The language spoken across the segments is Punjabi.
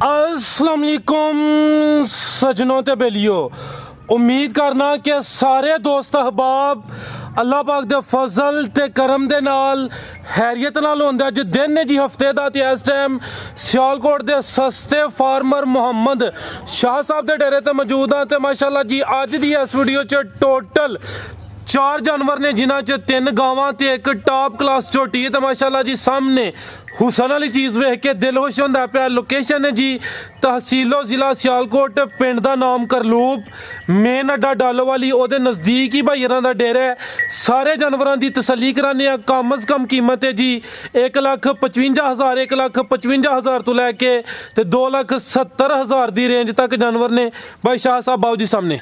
अस्सलाम वालेकुम सजनों ते बेलियो। उम्मीद करना कि सारे दोस्त अहबाब अल्लाह पाक दे फजल ते करम दे नाल हैरियत नाल होंदा। अज दिन है जी हफ्ते दा ते इस टाइम सियालकोट दे सस्ते फार्मर मुहम्मद शाह साहब दे डेरे ते मौजूद हाँ। ते माशाल्लाह जी अज दी इस वीडियो च टोटल 4 जानवर ने जिन्हां च 3 गावां ते एक टॉप क्लास झोटी है। तो माशाल्लाह जी सामने हुसन वाली चीज़ वेख के दिल खुश होंदा पिया। लोकेशन है जी तहसीलो ज़िला सियालकोट, पिंड दा नाम करलूप, मेन अड्डा डालो वाली ओदे नज़दीक ही भाईयां दा डेरा है। सारे जानवरों की तसल्ली कराने कम अज़ कम कीमत है जी 1,55,000 1,55,000 तो लैके 2,70,000 की रेंज तक जानवर ने। भाई शाह साहब बाबू जी सामने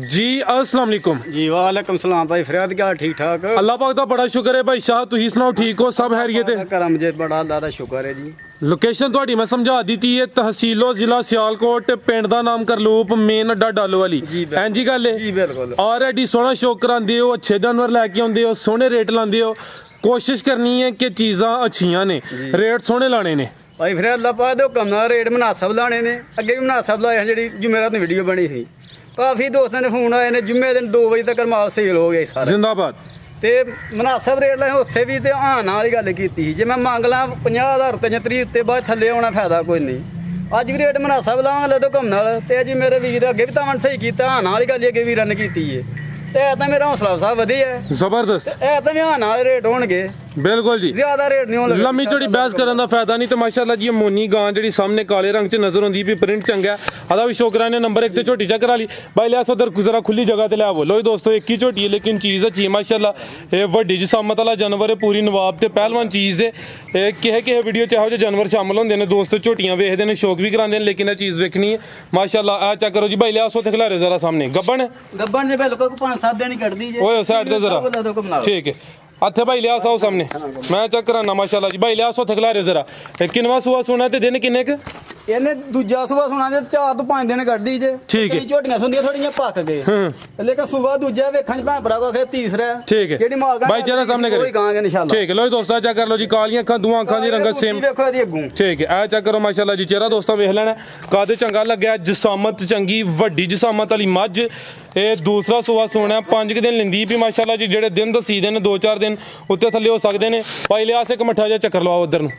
जी। अस्सलाम वालेकुम जी। वालेकुम सलाम भाई फरियाद, क्या ठीक ठाक? अल्लाह पाक दा बड़ा शुक्र है भाई शाह, तुसीं सुनाओ ठीक हो? सब हैरियत है? करम जे बड़ा अल्लाह दा शुक्र है जी। लोकेशन थोड़ी मैं समझा दी है, तहसीलो जिला सियालकोट, पिंड दा नाम करलूप, मेन अड्डा डालो वाली। एं जी गल है जी बिल्कुल। और एडी सोहना शौक करांदे हो, अच्छे जानवर लैके आउंदे हो, सोहने रेट लांदे हो। कोशिश करनी है कि चीज़ां अच्छियां ने, रेट सोहने लाने ने। भाई फिर अल्लाह पाक दे हुक्म नाल रेट मुनासब लाने ने। अगे भी मुनासब लाए हैं, जी जुमेरात दी वीडियो बनी थी। काफ़ी दोस्तों ने फोन आए ने, जुम्मे दिन 2 बजे तक माल सेल हो गया सारा। जिंदाबाद। ते मुनासब रेट लाए उत्थे भी ते आन वाली गल कीती जे मैं मंग ला 50,000 रुपये जां 30 उत्ते बाद थल्ले आना फायदा कोई नहीं। अज भी रेट मुनासब लावांगे ले तो हुक्म नाल। ते जी मेरे वीर अगे भी तमन सही कीता, आन वाली गल अगे वीरां ने कीती है। ते तो मेरा हौसला साहब वधिया है जबरदस्त। ए तो आन वाले रेट होणगे बिल्कुल जी, ज्यादा रेट नहीं होने लम्मी चौड़ी बहस करने का फायदा नहीं। तो माशाल्लाह जी मोनी गां जी सामने काले रंग च नजर आती भी, प्रिंट चंगा है। अदा भी शौकरा ने नंबर 1 ते झोटी चेक करा ली। भाई लिया उधर जरा खुली जगह ते लिया बोलो दोस्तों, एक ही झोटी है लेकिन चीज़ अच्छी है माशाल्लाह। ये वड्डी जिसामत वाला जानवर है, पूरी नवाब ते पहलवान चीज़ है। किहे वीडियो च ਇਹੋ ਜਿਹੇ जानवर शामिल होंगे ने दोस्त, झोटियां वेखते हैं, शौक भी कराते हैं, लेकिन यह चीज़ वेखनी है माशाल्लाह। आ चेक करो जी भाई लिया उसे खिलारे जरा सामने गब्बन गब्बन ने बिल्कुल 5-7 दिन ही कट दी। ओए साइड ते जरा ठीक है। अच्छा भाई लिया आओ सामने, मैं चेक कराना माशाल्लाह जी। भाई लिया सो खिलारे जरा किनवा सुआ सुना ते दिन किन्ने क ਇਹਨੇ ਦੂਜਾ ਸੂਆ ਸੁਣਾ ਜੇ 4 ਤੋਂ 5 ਦਿਨ ਕੱਢਦੀ ਜੇ। ਠੀਕ ਹੈ। ਕਈ ਝੋਟੀਆਂ ਸੁੰਦੀਆਂ ਥੋੜੀਆਂ ਪੱਕ ਗਏ ਲੇਕਿਨ ਸੂਆ ਦੂਜਾ ਵੇਖਣ ਚ ਭੈਣ ਭਰਾ ਕੋ ਆਖੇ ਤੀਸਰਾ ਠੀਕ ਹੈ। ਜਿਹੜੀ ਮਾਲਕਾਂ ਭਾਈ ਚਿਹਰਾ ਸਾਹਮਣੇ ਕਰੇ ਕੋਈ ਕਹਾਂਗੇ ਇਨਸ਼ਾਅੱਲਾ। ਠੀਕ ਹੈ ਲੋ ਦੋਸਤਾਂ ਚੈੱਕ ਕਰ ਲਓ ਜੀ, ਕਾਲੀਆਂ ਅੱਖਾਂ ਦੋਵਾਂ ਅੱਖਾਂ ਦੀ ਰੰਗਤ ਸੇਮ ਵੇਖੋ ਇਹਦੀ ਅੱਗੋਂ ਠੀਕ ਹੈ। ਆ ਚੈੱਕ ਕਰੋ ਮਾਸ਼ਾਅੱਲਾ ਜੀ, ਚਿਹਰਾ ਦੋਸਤਾਂ ਵੇਖ ਲੈਣਾ, ਕੱਦ ਚੰਗਾ ਲੱਗਿਆ, ਜਸਾਮਤ ਚੰਗੀ, ਵੱਡੀ ਜਸਾਮਤ ਵਾਲੀ ਮੱਝ। ਇਹ ਦੂਸਰਾ ਸੂਆ ਸੋਣਾ 5 ਦਿਨ ਲੈਂਦੀ ਵੀ ਮਾਸ਼ਾਅੱਲਾ ਜੀ। ਜਿਹੜੇ ਦਿਨ ਦਸੀ ਦਿਨ 2-4 ਦਿਨ ਉੱਤੇ ਥੱਲੇ ਹੋ ਸਕਦੇ ਨੇ। ਭਾਈ ਲਿਆ ਇੱਕ ਮੱਠਾ ਜਿਹਾ ਚੱਕਰ ਲਵਾਓ ਉਧਰ ਨੂੰ।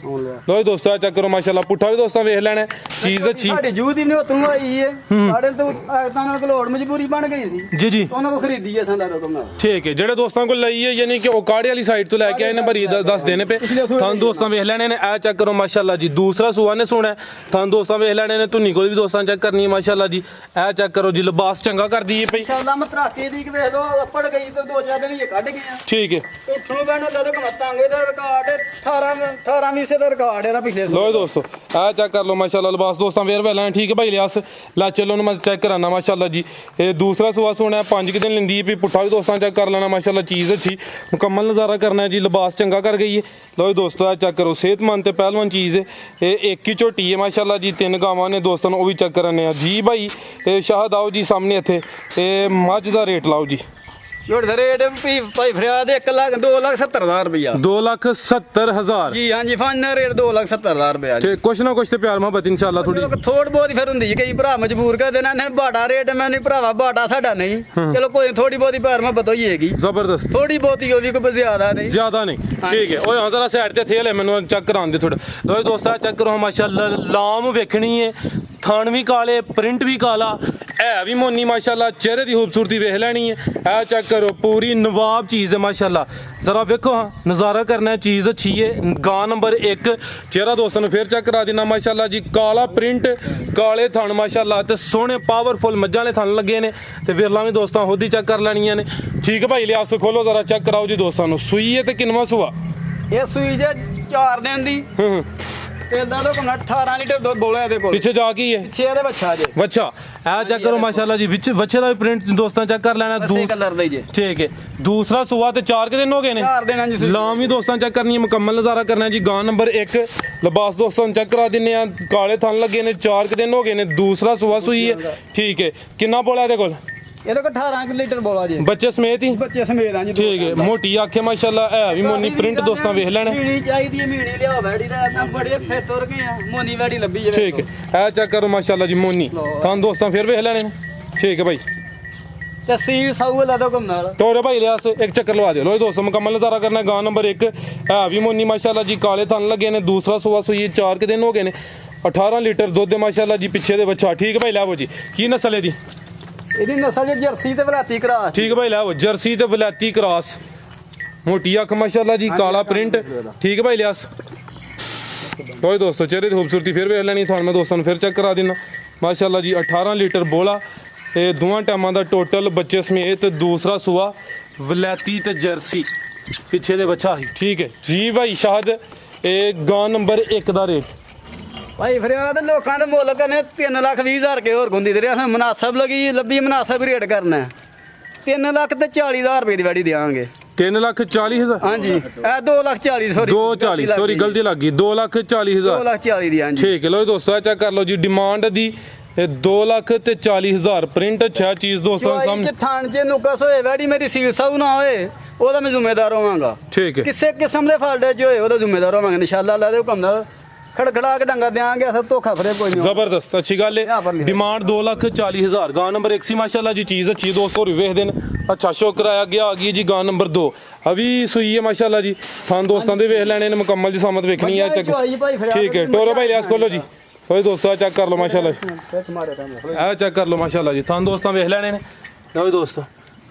ਲੋ ਦੋਸਤੋ ਆ ਚੈੱਕ ਕਰੋ ਮਾਸ਼ਾਅੱਲਾ, ਪੁੱਠਾ ਵੀ ਦੋਸਤਾਂ ਵੇਖ ਲੈਣਾ, ਚੀਜ਼ ਅੱਛੀ। ਸਾਡੀ ਜੂਦ ਹੀ ਨਹੀਂ ਉਤੋਂ ਆਈ ਹੈ ਸਾਡੇ ਤੋਂ ਤਾਂ ਉਹਨਾਂ ਕੋਲ ਲੋੜ ਮਜਬੂਰੀ ਬਣ ਗਈ ਸੀ ਜੀ ਜੀ, ਉਹਨਾਂ ਕੋ ਖਰੀਦੀ ਹੈ ਸੰਦਾ ਤੋਂ ਕਮਾ। ਠੀਕ ਹੈ। ਜਿਹੜੇ ਦੋਸਤਾਂ ਕੋਲ ਲਈ ਹੈ ਯਾਨੀ ਕਿ ਉਹ ਕਾੜੇ ਵਾਲੀ ਸਾਈਡ ਤੋਂ ਲੈ ਕੇ ਆਏ ਨੇ, ਭਰੀ ਦੱਸ ਦੇਣੇ ਪਏ ਤੁਹਾਨੂੰ ਦੋਸਤਾਂ ਵੇਖ ਲੈਣੇ ਨੇ। ਆ ਚੈੱਕ ਕਰੋ ਮਾਸ਼ਾਅੱਲਾ ਜੀ, ਦੂਸਰਾ ਸੂਆ ਨੇ ਸੋਣਾ ਤੁਹਾਨੂੰ ਦੋਸਤਾਂ ਵੇਖ ਲੈਣੇ ਨੇ। ਧੁੰਨੀ ਕੋਲ ਵੀ ਦੋਸਤਾਂ ਚੈੱਕ ਕਰਨੀ ਹੈ ਮਾਸ਼ਾਅੱਲਾ ਜੀ। ਆ ਚੈੱਕ ਕਰੋ ਜੀ, ਲਿਬਾਸ ਚੰਗਾ ਕਰਦੀ ਹੈ ਪਈ ਇਨਸ਼ਾਅੱਲਾ। ਮਤਰਾਕੇ ਦੀ ਵੇਖ ਲੋ ਅੱਪੜ ਗਈ ਤੇ 2-4 ਦਿਨ ਹੀ ਕੱਢ ਗਏ ਆ। ਠੀਕ ਹੈ। ਉੱਠਣੋਂ ਬੈਠੋ ਜਦੋਂ ਕਮਤਾਂਗੇ ਦਾ ਰਿਕਾਰਡ 18 ਵੀਸੇ ਦਾ ਰਿਕਾਰਡ ਇਹਦਾ ਪਿਛਲੇ लो दोस्तों आ चेक कर लो माशाल्लाह, लिबास दोस्तों वेयर वेल है ठीक है भाई लियास ला चलो मैं चेक कराना माशाल्लाह जी। ये दूसरा सुबह सोना है 5 दिन लेंदी है, पुट्ठा भी दोस्तों चेक कर लेना माशाल्लाह, चीज़ अच्छी मुकम्मल नज़ारा करना है जी। लिबास चंगा कर गई है। लो दोस्तों आ चेक करो, सेहतमंद ते पहलवान चीज़ है। ये एक ही झोटी है माशाल्लाह जी, 3 गावां ने दोस्तों वो भी चेक कराने जी। भाई शाहद आओ जी सामने इत्थे मझ का रेट लाओ जी। ਝੋਟੀ ਦਾ ਰੇਟ ਭਾਈ ਫਰਿਆਦ 2,70,000 ਰੁਪਇਆ। 2,70,000 ਜੀ ਹਾਂਜੀ, ਫਾਈਨਲ ਰੇਟ 2,70,000 ਰੁਪਇਆ ਜੀ। कुछ ना कुछ तो प्यार मोहब्बत इंशाल्लाह थोड़ी ਥੋੜ ਬਹੁਤ ਹੀ ਫਿਰ ਹੁੰਦੀ ਹੈ, ਕਈ ਭਰਾ ਮਜਬੂਰ ਕਰ ਦੇਣਾ ਨੇ ਬਾਟਾ ਰੇਟ। ਮੈਂ ਨਹੀਂ ਭਰਾਵਾ ਬਾਟਾ ਸਾਡਾ ਨਹੀਂ, ਚਲੋ ਕੋਈ ਥੋੜੀ ਬਹੁਤੀ ਪਿਆਰ ਮੁਹੱਬਤ ਹੋਈ ਹੈਗੀ, जबरदस्त ਥੋੜੀ ਬਹੁਤੀ ਉਹ ਵੀ ਕੋਈ ਜ਼ਿਆਦਾ नहीं ज्यादा नहीं ठीक है। ओए हाँ जरा साइड ते थे ले मैनू चेक करान दे थोड़ा। लो दोस्तों चेक करो माशाल्लाह, लाम वेखनी है, थान भी काले, प्रिंट भी काला है भी मोनी माशाल्लाह, चेहरे की खूबसूरती वेख लैनी है। है चेक करो, पूरी नवाब चीज़ है माशाल्लाह। जरा वेखो हाँ नज़ारा करना है, चीज़ अच्छी है। गां नंबर 1 चेहरा दोस्तों ने फिर चेक करा देना माशाल्लाह जी, काला प्रिंट, काले थान माशाल्लाह, ते सोहने पावरफुल मज्जां वाले थान लगे ने। ते विरला भी दोस्तों खुद ही चेक कर लैनियां ने। ठीक है भाई लिहाज खोलो जरा चेक कराओ जी दोस्तों नूं। सूई है ते किनवा सूआ? ਇਹ ਸੂਈ ਜੇ 4 ਦਿਨ ਦੀ ਤੇ ਇਦਾਂ ਦਾ ਕੋਲ 18 ਲੀਟਰ ਦੁੱਧ ਬੋਲਿਆ ਇਹਦੇ ਕੋਲ। पीछे जा की है ਪਿੱਛੇ ਇਹਦੇ ਬੱਚਾ ਜੇ बच्चा। आ चेक करो माशाल्लाह जी, विच बच्चे का भी प्रिंट दोस्तों चेक कर लेना। ਅਸੇ ਕਲਰ ਦਾ ਹੀ ਜੇ। ठीक है। दूसरा सुआ ते 4 के दिन हो गए ने। 4 ਦਿਨਾਂ ਜੀ ਸੂਈ। लाम भी दोस्तों चेक करनी है, मुकम्मल नज़ारा करना है जी। गां नंबर 1 लिबास दोस्तों चेक करा दिने, काले थन लगे ने, 4 के दिन हो गए ने। दूसरा सुआ सुई है ठीक है। किन्ना बोला ਇਹਦੇ ਕੋਲ? ਇਹਦੇ ਕੋ 18 ਲੀਟਰ ਬੋਲਾ ਜੀ ਬੱਚੇ ਸਮੇਤ ਹੀ ਬੱਚੇ ਸਮੇਤ ਆ ਜੀ ਠੀਕ ਹੈ ਮੋਟੀ ਆਖੇ ਮਾਸ਼ਾਅੱਲਾ ਹੈ ਵੀ ਮੋਨੀ ਪ੍ਰਿੰਟ ਦੋਸਤਾਂ ਵੇਖ ਲੈਣੇ ਮੀਣੀ ਚਾਹੀਦੀ ਹੈ ਮੀਣੀ ਲਿਆਓ ਵੈੜੀ ਦਾ ਮੈਂ ਬੜੇ ਫੇ ਤੁਰ ਗਏ ਆ ਮੋਨੀ ਵੈੜੀ ਲੱਭੀ ਜੇ ਠੀਕ ਹੈ ਇਹ ਚੈੱਕ ਕਰੋ ਮਾਸ਼ਾਅੱਲਾ ਜੀ ਮੋਨੀ ਤੁਹਾਨੂੰ ਦੋਸਤਾਂ ਫਿਰ ਵੇਖ ਲੈਣੇ ਨੇ ਠੀਕ ਹੈ ਭਾਈ ਤੇ ਸੀ ਸਾਊ ਲਾ ਦੋ ਘੁੰਮ ਨਾਲ ਤੋਰੇ ਭਾਈ ਲਿਆਸ ਇੱਕ ਚੱਕਰ ਲਵਾ ਦਿਓ ਲੋ ਦੋਸਤੋ ਮੁਕੰਮਲ ਨਜ਼ਾਰਾ ਕਰਨਾ ਗਾਂ ਨੰਬਰ 1 ਹੈ ਵੀ ਮੋਨੀ ਮਾਸ਼ਾਅੱਲਾ ਜੀ ਕਾਲੇ ਥਣ ਲੱਗੇ ਨੇ ਦੂਸਰਾ ਸੂਆ ਸੂਈ 4 ਕਿ ਦਿਨ ਹੋ ਗਏ ਨੇ 18 ਲੀਟਰ ਦੁੱਧ ਦੇ ਮਾਸ਼ਾਅੱਲਾ ਜੀ ਪਿੱਛੇ ਦੇ ਬੱਚਾ ਠੀਕ ਭਾਈ ਲੈਵੋ ਜੀ ਕੀ ਨਸਲ ਹੈ ਦੀ ਇਹਦੀ ਨਸਲ ਜੇ ਜਰਸੀ ਤੇ ਵਲਾਤੀ ਕਰਾਸ ਠੀਕ ਭਾਈ ਲੈਵੋ ਜਰਸੀ ਤੇ ਬਲਾਤੀ ਕ੍ਰਾਸ ਮੋਟੀ ਅੱਖ ਮਾਸ਼ਾਅੱਲਾ ਜੀ ਕਾਲਾ ਪ੍ਰਿੰਟ ਠੀਕ ਭਾਈ ਲਿਆਸ ਲੋ ਦੋਸਤੋ ਚਿਹਰੇ ਦੀ ਖੂਬਸੂਰਤੀ ਫਿਰ ਵੇਖ ਲੈਣੀ ਤੁਹਾਨੂੰ ਮੈਂ ਦੋਸਤਾਂ ਨੂੰ ਫਿਰ ਚੈੱਕ ਕਰਾ ਦਿੰਦਾ ਮਾਸ਼ਾਅੱਲਾ ਜੀ 18 ਲੀਟਰ ਬੋਲਾ ਇਹ ਦੋਵਾਂ ਟਾਈਮਾਂ ਦਾ ਟੋਟਲ ਬੱਚੇ ਸਮੇਤ ਦੂਸਰਾ ਸੂਆ ਵਲੈਤੀ ਤੇ ਜਰਸੀ ਪਿੱਛੇ ਦੇ ਬੱਚਾ ਹੀ ਠੀਕ ਹੈ ਜੀ ਭਾਈ ਸ਼ਾਹਦ ਇਹ ਗਾਂ ਨੰਬਰ 1 ਦਾ ਰੇਟ ਭਾਈ ਫਰਿਆਦ ਲੋਕਾਂ ਦੇ ਮੁੱਲ ਕਰਨੇ 3,20,000 ਕੇ ਹੋਰ ਗੁੰਦੀ ਦੇ ਰਿਹਾ ਮਨਾਸਬ ਲੱਭੀ ਮਨਾਸਬ ਰੇਟ ਕਰਨਾ 3,40,000 ਰੁਪਏ ਦੀ ਵੈੜੀ ਦੇਵਾਂਗੇ 3,40,000 ਹਾਂਜੀ ਇਹ 2,40,000 ਸੌਰੀ 2,40 ਸੌਰੀ ਗਲਤੀ ਲੱਗ ਗਈ 2,40,000 2,40,000 ਦੀ ਹਾਂਜੀ ਠੀਕ ਹੈ ਲੋ ਦੋਸਤੋ ਚੈੱਕ ਕਰ ਲਓ ਜੀ ਡਿਮਾਂਡ ਦੀ 2,40,000 ਪ੍ਰਿੰਟ ਅੱਛਾ ਚੀਜ਼ ਦੋਸਤਾਂ ਦੇ ਚੋਈ ਸਾਹਮਣੇ ਚ ਥਣ ਚ ਨੁਕਸ ਹੋਏ ਵੈੜੀ ਮੇਰੀ ਸੀਲ ਸਾਊ ਨਾ ਹੋਏ ਉਹਦਾ ਮੈਂ ਜ਼ਿੰਮੇਦਾਰ ਹੋਵਾਂਗਾ ਠੀਕ ਹੈ ਕਿਸੇ ਕਿਸਮ ਦੇ ਫਾਲਟੇ ਚ ਹੋਏ ਉਹਦਾ ਜ਼ਿੰਮੇਦਾਰ ਹੋਵਾਂਗੇ ਇਨਸ਼ਾਅੱਲਾ ਲਾ ਦੇ ਹੁਕਮ ਨਾਲ ਖੜਖੜਾ ਕੇ ਡੰਗਾ ਦੇਾਂਗੇ ਅਸਾਂ ਧੋਖਾ ਫਰੇ ਕੋਈ ਨਹੀਂ ਜ਼ਬਰਦਸਤ ਅੱਛੀ ਗੱਲ ਹੈ ਡਿਮਾਂਡ 2,40,000 ਗਾਂ ਨੰਬਰ 1 ਸੀ ਮਾਸ਼ਾਅੱਲਾ ਜੀ ਚੀਜ਼ ਅੱਛੀ ਦੋਸਤੋ ਹੋਰ ਵੀ ਵੇਖਦੇ ਨੇ ਅੱਛਾ ਸ਼ੋ ਕਰਾਇਆ ਗਿਆ ਆ ਗਈ ਜੀ ਗਾਂ ਨੰਬਰ 2 ਅਭੀ ਸੂਈ ਹੈ ਮਾਸ਼ਾਅੱਲਾ ਜੀ ਤੁਹਾਨੂੰ ਦੋਸਤਾਂ ਦੇ ਵੇਖ ਲੈਣੇ ਨੇ ਮੁਕੰਮਲ ਜੀ ਸਾਮਤ ਵੇਖਣੀ ਹੈ ਚੱਕ ਠੀਕ ਹੈ ਟੋਰੋ ਭਾਈ ਲਿਆਸ ਖੋਲੋ ਜੀ ਹੋਏ ਦੋਸਤੋ ਚੈੱਕ ਕਰ ਲਓ ਮਾਸ਼ਾਅੱਲਾ ਇਹ ਚੈੱਕ ਕਰ ਲਓ ਮਾਸ਼ਾਅੱਲਾ ਜੀ ਤੁਹਾਨੂੰ ਦੋਸਤਾਂ ਵੇਖ ਲੈਣੇ ਨੇ ਲਓ ਦੋਸਤੋ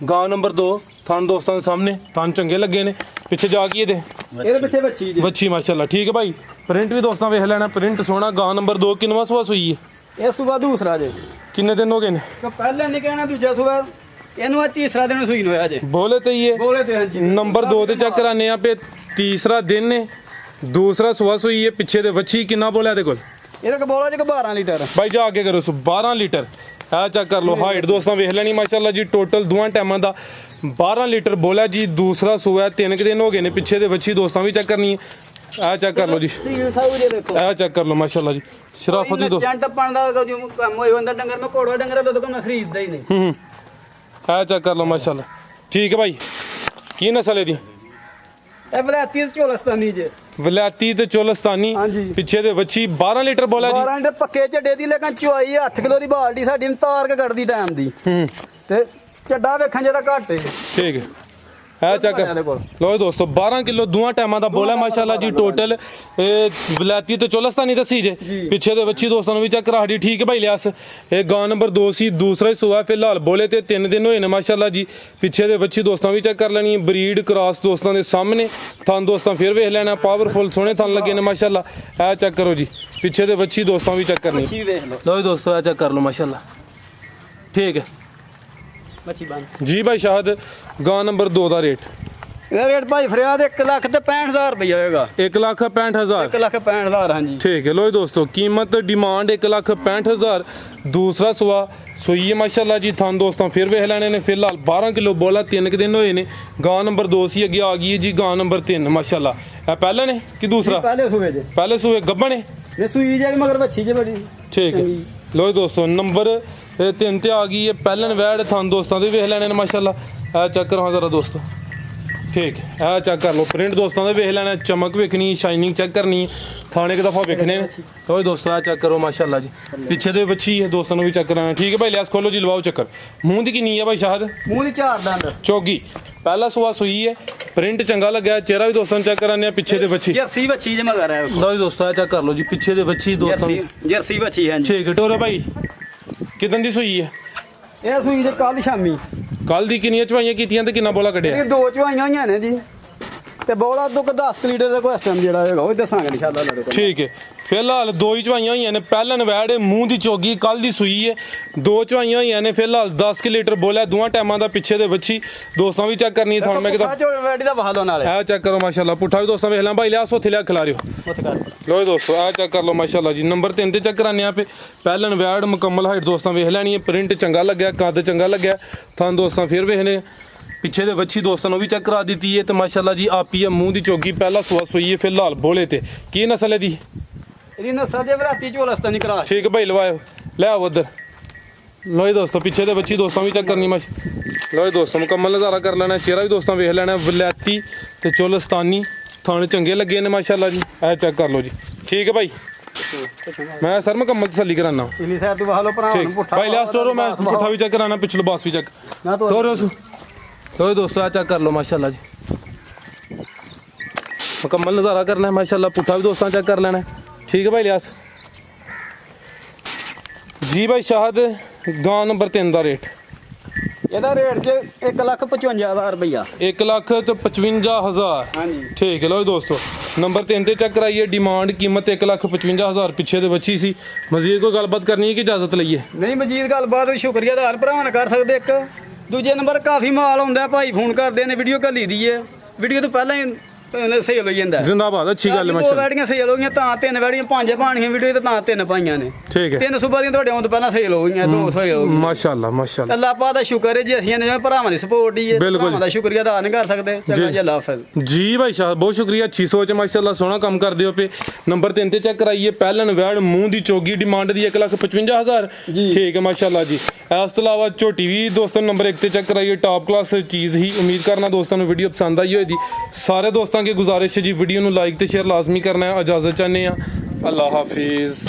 ਗਾਂ ਨੰਬਰ 2 ਤੁਹਾਨੂੰ ਦੋਸਤਾਂ ਦੇ ਸਾਹਮਣੇ ਤੁਹਾਨੂੰ ਚੰਗੇ ਲੱਗੇ ਨੇ ਪਿੱਛੇ ਜਾ ਕੇ ਇਹਦੇ ਪਿੱਛੇ ਬੱਚੀ ਜੀ ਬੱਚੀ ਮਾਸ਼ਾਅੱਲਾ ਠੀਕ ਹੈ ਭਾਈ ਪ੍ਰਿੰਟ ਵੀ ਦੋਸਤਾਂ ਵੇਖ ਲੈਣਾ ਪ੍ਰਿੰਟ ਸੋਹਣਾ ਗਾਂ ਨੰਬਰ 2 ਕਿੰਨਵਾਂ ਸੂਆ ਸੂਈ ਹੈ ਇਹ ਸੂਬਾ ਦੂਸਰਾ ਜੇ ਕਿੰਨੇ ਦਿਨ ਹੋ ਗਏ ਨੇ ਪਹਿਲਾਂ ਨਹੀਂ ਕਹਿਣਾ ਦੂਜਾ ਸੂਬਾ ਇਹਨੂੰ ਆ ਤੀਸਰਾ ਦਿਨ ਸੂਈ ਨੂੰ ਹੋਇਆ ਜੇ ਬੋਲੇ ਤੇ ਹੀ ਹੈ ਬੋਲੇ ਤੇ ਹਾਂਜੀ ਨੰਬਰ 2 ਤੇ ਚੈੱਕ ਕਰਾਨੇ ਆ ਪੇ ਤੀਸਰਾ ਦਿਨ ਨੇ ਦੂਸਰਾ ਸੂਆ ਸੂਈ ਹੈ ਪਿੱਛੇ ਦੇ ਵੱਛੀ ਕਿੰਨਾ ਬੋਲਿਆ ਇਹਦੇ ਕੋਲ ਇਹਦਾ ਕੋ ਬੋਲਾ ਜੇ 12 ਲੀਟਰ ਭਾਈ ਜਾ ਕੇ ਕਰੋ 12 ਲੀਟਰ ਆ ਚੈੱਕ ਕਰ ਲਓ ਹਾਈਟ ਦੋਸਤਾਂ ਵੇਖ ਲੈਣੀ ਮਾਸ਼ਾਅੱਲਾ ਜੀ ਟੋਟਲ ਦੋਵਾਂ ਟਾਈਮਾਂ ਦਾ 12 ਲੀਟਰ ਬੋਲਿਆ ਜੀ ਦੂਸਰਾ ਸੂਆ 3 ਦਿਨ ਹੋ ਗਏ ਨੇ ਪਿੱਛੇ ਦੇ ਵੱਛੀ ਦੋਸਤਾਂ ਵੀ ਚੈੱਕ ਕਰਨੀ ਹੈ ਆ ਚੈੱਕ ਕਰ ਲਓ ਜੀ ਸੀਲ ਸਾਊ ਜੇ ਦੇਖੋ ਆ ਚੈੱਕ ਕਰ ਲਓ ਮਾਸ਼ਾਅੱਲਾ ਜੀ ਸ਼ਰਾਫਤ ਹੀ ਦੋ ਜੰਟ ਪਣ ਦਾ ਜੋ ਕੰਮ ਹੋਈ ਹੁੰਦਾ ਡੰਗਰ ਮੈਂ ਕੋੜਵਾ ਡੰਗਰ ਦੁੱਧ ਕੋ ਮੈਂ ਖਰੀਦਦਾ ਹੀ ਨਹੀਂ ਆ ਚੈੱਕ ਕਰ ਲਓ ਮਾਸ਼ਾਅੱਲਾ ਠੀਕ ਹੈ ਭਾਈ ਕੀ ਨਸਲ ਇਹਦੀ ਇਹ ਬਲਾਤੀ ਤੇ ਝੋਲਸਤਾਨੀ ਜੇ ਵਲਾਤੀ ਤੇ ਚੋਲਸਤਾਨੀ ਹਾਂਜੀ। ਪਿੱਛੇ ਦੇ ਵੱਛੀ 12 ਲੀਟਰ ਬੋਲਿਆ ਜੀ 12 ਲੀਟਰ ਪੱਕੇ ਝੱਡੇ ਦੀ ਲੇਕਿਨ ਚੁਆਈ 8 ਕਿਲੋ ਦੀ ਬਾਲਟੀ ਸਾਡੀ ਨੂੰ ਤਾਰ ਕੇ ਕੱਢਦੀ ਟਾਈਮ ਦੀ ਤੇ ਚੱਡਾ ਵੇਖਣ ਜਿਹੜਾ ਘੱਟ ਹੈ ਠੀਕ ਹੈ ਹੈ ਚੈੱਕ ਲੋ ਦੋਸਤੋ 12 ਕਿਲੋ ਦੋਵਾਂ ਟਾਈਮਾਂ ਦਾ ਬੋਲਾ ਮਾਸ਼ਾਅੱਲਾ ਜੀ ਟੋਟਲ ਵਲਾਤੀ ਤੇ ਚੋਲਸਤਾਨੀ ਦੱਸੀ ਜੇ ਪਿੱਛੇ ਦੇ ਵੱਛੀ ਦੋਸਤਾਂ ਨੂੰ ਵੀ ਚੈੱਕ ਕਰਾ ਦੀ ਠੀਕ ਹੈ ਭਾਈ ਲਿਆਸ ਇਹ ਗਾਂ ਨੰਬਰ 2 ਸੀ ਦੂਸਰਾ ਹੀ ਸੂਆ ਫਿਲਹਾਲ ਬੋਲੇ ਤੇ 3 ਦਿਨ ਹੋਏ ਨੇ ਮਾਸ਼ਾਅੱਲਾ ਜੀ ਪਿੱਛੇ ਦੇ ਵੱਛੀ ਦੋਸਤਾਂ ਵੀ ਚੈੱਕ ਕਰ ਲੈਣੀ ਬਰੀਡ ਕ੍ਰਾਸ ਦੋਸਤਾਂ ਦੇ ਸਾਹਮਣੇ ਥਣ ਦੋਸਤਾਂ ਫਿਰ ਵੇਖ ਲੈਣਾ ਪਾਵਰਫੁਲ ਸੋਹਣੇ ਥਣ ਲੱਗੇ ਨੇ ਮਾਸ਼ਾਅੱਲਾ ਇਹ ਚੈੱਕ ਕਰੋ ਜੀ ਪਿੱਛੇ ਦੇ ਵੱਛੀ ਦੋਸਤਾਂ ਵੀ ਚੈੱਕ ਕਰਨੀ ਲੋ ਦੋਸਤੋ ਇਹ ਚੈੱਕ ਕਰ ਲਓ ਮਾਸ਼ਾਅੱਲਾ ਠੀਕ ਹੈ ਮੱਛੀ ਬੰਦ ਜੀ ਭਾਈ ਸ਼ਾਹਦ ਗਾਂ ਨੰਬਰ 2 ਦਾ ਰੇਟ ਇਹਦਾ ਰੇਟ ਭਾਈ ਫਰਿਆਦ 1,65,000 ਰੁਪਇਆ ਹੋਏਗਾ 1,65,000 1,65,000 ਹਾਂਜੀ ਠੀਕ ਹੈ ਲੋ ਦੋਸਤੋ ਕੀਮਤ ਡਿਮਾਂਡ 1,65,000 ਦੂਸਰਾ ਸੂਆ ਸੂਈ ਹੈ ਮਾਸ਼ਾਅੱਲਾ ਜੀ ਤੁਹਾਨੂੰ ਦੋਸਤਾਂ ਫਿਰ ਵੇਖ ਲੈਣੇ ਨੇ ਫਿਲਹਾਲ 12 ਕਿਲੋ ਬੋਲਾ 3 ਦਿਨ ਹੋਏ ਨੇ ਗਾਂ ਨੰਬਰ 2 ਸੀ ਅੱਗੇ ਆ ਗਈ ਹੈ ਜੀ ਗਾਂ ਨੰਬਰ 3 ਮਾਸ਼ਾਅੱਲਾ ਇਹ ਪਹਿਲਾ ਨੇ ਕਿ ਦੂਸਰਾ ਪਹਿਲੇ ਸੂਏ ਜੇ ਪਹਿਲੇ ਸੂਏ ਗੱਬਣ ਨੇ ਇਹ ਸੂਈ ਜੇ ਮਗਰ ਵੱਛੀ ਜੇ ਬੜੀ ਠੀਕ ਹੈ ਲੋ ਦੋਸਤੋ ਨੰਬਰ 3 ਤੇ ਆ ਗਈ ਹੈ ਪਹਿਲਨ ਵੈੜ ਤੁਹਾਨੂੰ ਦੋਸਤਾਂ ਦੇ ਵੇਖ ਲੈਣੇ ਨੇ ਮਾਸ਼ਾਅੱਲਾ ਇਹ ਚੈੱਕ ਕਰੋ ਜ਼ਰਾ ਦੋਸਤੋ ਠੀਕ ਹੈ ਇਹ ਚੈੱਕ ਕਰ ਲਓ ਪ੍ਰਿੰਟ ਦੋਸਤਾਂ ਦੇ ਵੇਖ ਲੈਣਾ ਚਮਕ ਵੇਖਣੀ ਸ਼ਾਈਨਿੰਗ ਚੈੱਕ ਕਰਨੀ ਥਾਣੇ ਇੱਕ ਦਫਾ ਵੇਖਣੇ ਨੇ ਓਏ ਦੋਸਤੋ ਇਹ ਚੈੱਕ ਕਰੋ ਮਾਸ਼ਾਅੱਲਾ ਜੀ ਪਿੱਛੇ ਦੇ ਵੱਛੀ ਹੈ ਦੋਸਤਾਂ ਨੂੰ ਵੀ ਚੈੱਕ ਕਰਾਣਾ ਠੀਕ ਹੈ ਭਾਈ ਲਿਆਸ ਖੋਲੋ ਜੀ ਲਵਾਓ ਚੱਕਰ ਮੂੰਹ ਦੀ ਕਿੰਨੀ ਹੈ ਭਾਈ ਸ਼ਾਹਦ ਮੂੰਹ ਦੀ 4 ਦੰਦ ਚੌਗੀ ਪਹਿਲਾ ਸੂਆ ਸੂਈ ਹੈ ਪ੍ਰਿੰਟ ਚੰਗਾ ਲੱਗਿਆ ਚਿਹਰਾ ਵੀ ਦੋਸਤਾਂ ਨੂੰ ਚੈੱਕ ਕਰਾਣੇ ਆ ਪਿੱਛੇ ਦੇ ਵੱਛੀ ਜਰਸੀ ਵੱਛੀ ਜੇ ਮਗਰ ਹੈ ਲਓ ਜੀ ਦੋਸਤੋ ਇਹ ਚੈੱਕ ਕਰ ਲਓ ਜੀ ਪਿੱਛੇ ਦੇ ਵੱਛੀ ਦੋਸਤਾਂ ਜਰਸੀ ਵੱਛੀ ਹਾਂਜੀ ਠੀਕ ਹੈ ਟੋਰੇ ਭਾਈ ਕਿਦਨ ਦੀ ਸੂਈ ਹੈ ਇਹ ਸੂਈ ਜੇ ਕੱਲ ਸ਼ਾਮੀ ਕੱਲ ਦੀ ਕਿੰਨੀਆਂ ਚਵਾਈਆਂ ਕੀਤੀਆਂ ਤੇ ਕਿੰਨਾ ਬੋਲਾ ਕੱਢਿਆ ਇਹ 2 ਚਵਾਈਆਂ ਹੋਈਆਂ ਨੇ ਜੀ ਤੇ ਬੋਲਾ ਦੁੱਕ 10 ਲੀਟਰ ਦਾ ਕੋਈ ਟਾਈਮ ਜਿਹੜਾ ਹੋਏਗਾ ਉਹ ਦੱਸਾਂਗੇ ਇਨਸ਼ਾਅੱਲਾ ਲੱਗ ਠੀਕ ਹੈ ਫਿਲਹਾਲ 2 ਹੀ ਚਵਾਈਆਂ ਹੋਈਆਂ ਨੇ ਪਹਿਲਨ ਵੈੜ ਮੂੰਹ ਦੀ ਚੋਗੀ ਕੱਲ ਦੀ ਸੂਈ ਹੈ 2 ਚਵਾਈਆਂ ਹੋਈਆਂ ਨੇ ਫਿਲਹਾਲ 10 ਲੀਟਰ ਬੋਲਿਆ ਦੋਵਾਂ ਟਾਈਮਾਂ ਦਾ ਪਿੱਛੇ ਦੇ ਵੱਛੀ ਦੋਸਤਾਂ ਵੀ ਚੈੱਕ ਕਰਨੀ ਥਾਣ ਮੈਂ ਕਿਤਾ ਵੈਡੀ ਦਾ ਬਹਾ ਲੋ ਨਾਲੇ ਇਹ ਚੈੱਕ ਕਰੋ ਮਾਸ਼ਾਅੱਲਾ ਪੁੱਠਾ ਵੀ ਦੋਸਤਾਂ ਵੇਖ ਲਾਂ ਭਾਈ ਲਿਆ ਉੱਥੇ ਲਿਆ ਖਿਲਾ ਰਿਓ ਉੱਥੇ ਕਰ ਲੋ ਦੋਸਤੋ ਇਹ ਚੈੱਕ ਕਰ ਲਓ ਮਾਸ਼ਾਅੱਲਾ ਜੀ ਨੰਬਰ 3 ਤੇ ਚੈੱਕ ਕਰਾਨੇ ਆ ਪੇ ਪਹਿਲਨ ਵੈੜ ਮੁਕੰਮਲ ਹਾਈਟ ਦੋਸਤਾਂ ਵੇਖ ਲੈਣੀ ਹੈ ਪ੍ਰਿੰਟ ਚੰਗਾ ਲੱਗਿਆ ਕੱਦ ਚੰਗਾ ਲੱਗਿਆ ਥਾਣ ਦੋਸਤਾਂ ਫਿਰ ਵੇਖਨੇ ਪਿੱਛੇ ਦੇ ਵੱਛੀ ਦੋਸਤਾਂ ਨੂੰ ਵੀ ਚੈੱਕ ਕਰਾ ਦਿੱਤੀ ਹੈ ਤੇ ਮਾਸ਼ਾਅੱਲਾ ਜੀ ਆਪੀ ਹੈ ਮੂੰਹ ਦੀ ਚੋਗੀ ਪਹਿਲਾ ਸੂਆ ਸੂਈ ਹੈ ਫਿਲਹਾਲ ਬੋਲੇ ਤੇ ਕੀ ਨਸਲ ਹੈ ਦੀ ਇਹਦੀ ਨਸਲ ਜੇ ਵਰਾਤੀ ਝੋਲਸਤਾਨੀ ਕਰਾ ਠੀਕ ਭਾਈ ਲਵਾਇਓ ਲੈ ਆਓ ਉਧਰ ਲੋ ਜੀ ਦੋਸਤੋ ਪਿੱਛੇ ਦੇ ਬੱਚੀ ਦੋਸਤਾਂ ਵੀ ਚੈੱਕ ਕਰਨੀ ਮਾਸ਼ ਲੋ ਜੀ ਦੋਸਤੋ ਮੁਕੰਮਲ ਨਜ਼ਾਰਾ ਕਰ ਲੈਣਾ ਚਿਹਰਾ ਵੀ ਦੋਸਤਾਂ ਵੇਖ ਲੈਣਾ ਵਲੈਤੀ ਤੇ ਚੁਲਸਤਾਨੀ ਥਣ ਚੰਗੇ ਲੱਗੇ ਨੇ ਮਾਸ਼ਾਅੱਲਾ ਜੀ ਇਹ ਚੈੱਕ ਕਰ ਲਓ ਜੀ ਠੀਕ ਹੈ ਭਾਈ ਮੈਂ ਸਰ ਮੁਕੰਮਲ ਤਸੱਲੀ ਕਰਾਨਾ ਇਲੀ ਸਾਈਡ ਤੋਂ ਬਾਹਰੋਂ ਭਰਾ ਨੂੰ ਠੀਕ ਪੁੱਠਾ ਭਾਈ ਲਾਸਟ ਹੋਰ ਮੈਂ ਪੁੱਠਾ ਵੀ ਚੈੱਕ ਕਰਾਣਾ ਪਿਛਲੇ ਬਾਸ ਵੀ ਚੈੱਕ ਨਾ ਤੋ ਹੋਰ ਲੋ ਜੀ ਦੋਸਤੋ ਆ ਚੈੱਕ ਕਰ ਲਓ ਮਾਸ਼ਾਅੱਲਾ ਜੀ ਮੁਕੰਮਲ ਨਜ਼ਾਰਾ ਕਰਨਾ ਹੈ ਮਾਸ਼ਾਅੱਲਾ ਪੁੱਠਾ ਵੀ ਦੋਸਤਾਂ ਚੈੱਕ ਕਰ ਲੈਣਾ ਠੀਕ ਹੈ ਭਾਈ ਲਿਆਸ ਜੀ ਭਾਈ ਸ਼ਾਹਦ ਗਾਂ ਨੰਬਰ 3 ਦਾ ਰੇਟ ਇਹਦਾ ਰੇਟ ਚ 1,55,000 ਰੁਪਇਆ 1,55,000 ਹਾਂਜੀ ਠੀਕ ਹੈ ਲੋ ਜੀ ਦੋਸਤੋ ਨੰਬਰ 3 ਤੇ ਚੈੱਕ ਕਰਾਈਏ ਡਿਮਾਂਡ ਕੀਮਤ 1,55,000 ਪਿੱਛੇ ਦੇ ਬੱਚੀ ਸੀ ਮਜ਼ੀਦ ਕੋਈ ਗੱਲਬਾਤ ਕਰਨੀ ਹੈ ਕਿ ਇਜਾਜ਼ਤ ਲਈਏ ਨਹੀਂ ਮਜੀਦ ਗੱਲਬਾਤ ਸ਼ੁਕਰੀਆ ਦਾ ਹਰ ਭਰਾਵਾਂ ਨਾਲ ਕਰ ਸਕਦੇ ਇੱਕ ਦੂਜੇ ਨੰਬਰ ਕਾਫੀ ਮਾਲ ਆਉਂਦਾ ਭਾਈ ਫੋਨ ਕਰਦੇ ਨੇ ਵੀਡੀਓ ਘੱਲੀ ਦੀ ਹੈ ਵੀਡੀਓ ਤੋਂ ਪਹਿਲਾਂ ਹੀ ਸੇਲ ਹੋ ਜਾਂਦਾ ਜ਼ਿੰਦਾਬਾਦ ਅੱਛੀ ਗੱਲ ਹੈ ਦੋ ਮਾਸ਼ਾਅੱਲਾ ਵੈੜੀਆਂ ਸੇਲ ਹੋ ਗਈਆਂ ਤਾਂ 3 ਵੈੜੀਆਂ 5 ਪਾਣੀਆਂ ਵੀਡੀਓ ਤੇ ਤਾਂ 3 ਪਾਈਆਂ ਨੇ ਠੀਕ ਹੈ 3 ਸੂਬਾਂ ਦੀਆਂ ਤੁਹਾਡੇ ਆਉਣ ਤੋਂ ਪਹਿਲਾਂ ਸੇਲ ਹੋ ਗਈਆਂ 2 ਸੇਲ ਹੋ ਗਈਆਂ ਮਾਸ਼ਾਅੱਲਾ ਮਾਸ਼ਾਅੱਲਾ ਅੱਲਾਹ ਪਾਕ ਦਾ ਸ਼ੁਕਰ ਹੈ ਜੀ ਅਸੀਂ ਨੇ ਭਰਾਵਾਂ ਦੀ ਸਪੋਰਟ ਹੀ ਹੈ ਬਿਲਕੁਲ। ਭਰਾਵਾਂ ਦਾ ਸ਼ੁਕਰੀਆ ਅਦਾ ਨਹੀਂ ਕਰ ਸਕਦੇ ਚੰਗਾ ਜੀ ਅੱਲਾਹ ਹਾਫਿਜ਼ ਜੀ ਭਾਈ ਸਾਹਿਬ ਬਹੁਤ ਸ਼ੁਕਰੀਆ ਅੱਛੀ ਸੋਚ ਹੈ ਮਾਸ਼ਾਅੱਲਾ ਸੋਹਣਾ ਕੰਮ ਕਰਦੇ ਹੋ ਪਏ ਨੰਬਰ 3 ਤੇ ਚੈੱਕ ਕਰਾਈਏ ਪਹਿਲਨ ਵੈੜ ਮੂੰਹ ਦੀ ਚੋਗੀ ਡਿਮਾਂਡ ਦੀ 1,55,000 ਜੀ। ਠੀਕ ਹੈ ਮਾਸ਼ਾਅੱਲਾ ਜੀ ਇਸ ਤੋਂ ਇਲਾਵਾ ਝੋਟੀ ਵੀ ਦੋਸਤੋ ਨੰਬਰ 1 ਤੇ ਚੈੱਕ ਕਰਾਈਏ ਟਾਪ ਕਲਾਸ ਚੀਜ਼ ਹੀ ਉਮੀਦ ਕਰਨਾ ਦੋਸਤਾਂ ਨੂੰ ਵੀਡੀਓ ਪਸੰਦ ਆਈ ਹੋਏਗੀ ਸਾਰੇ ਦੋਸਤਾਂ ਕੀ ਗੁਜ਼ਾਰਿਸ਼ ਹੈ ਜੀ ਵੀਡੀਓ ਨੂੰ ਲਾਈਕ ਤੇ ਸ਼ੇਅਰ ਲਾਜ਼ਮੀ ਕਰਨਾ ਹੈ ਇਜਾਜ਼ਤ ਚਾਹੁੰਦੇ ਆ ਅੱਲਾਹ ਹਾਫਿਜ਼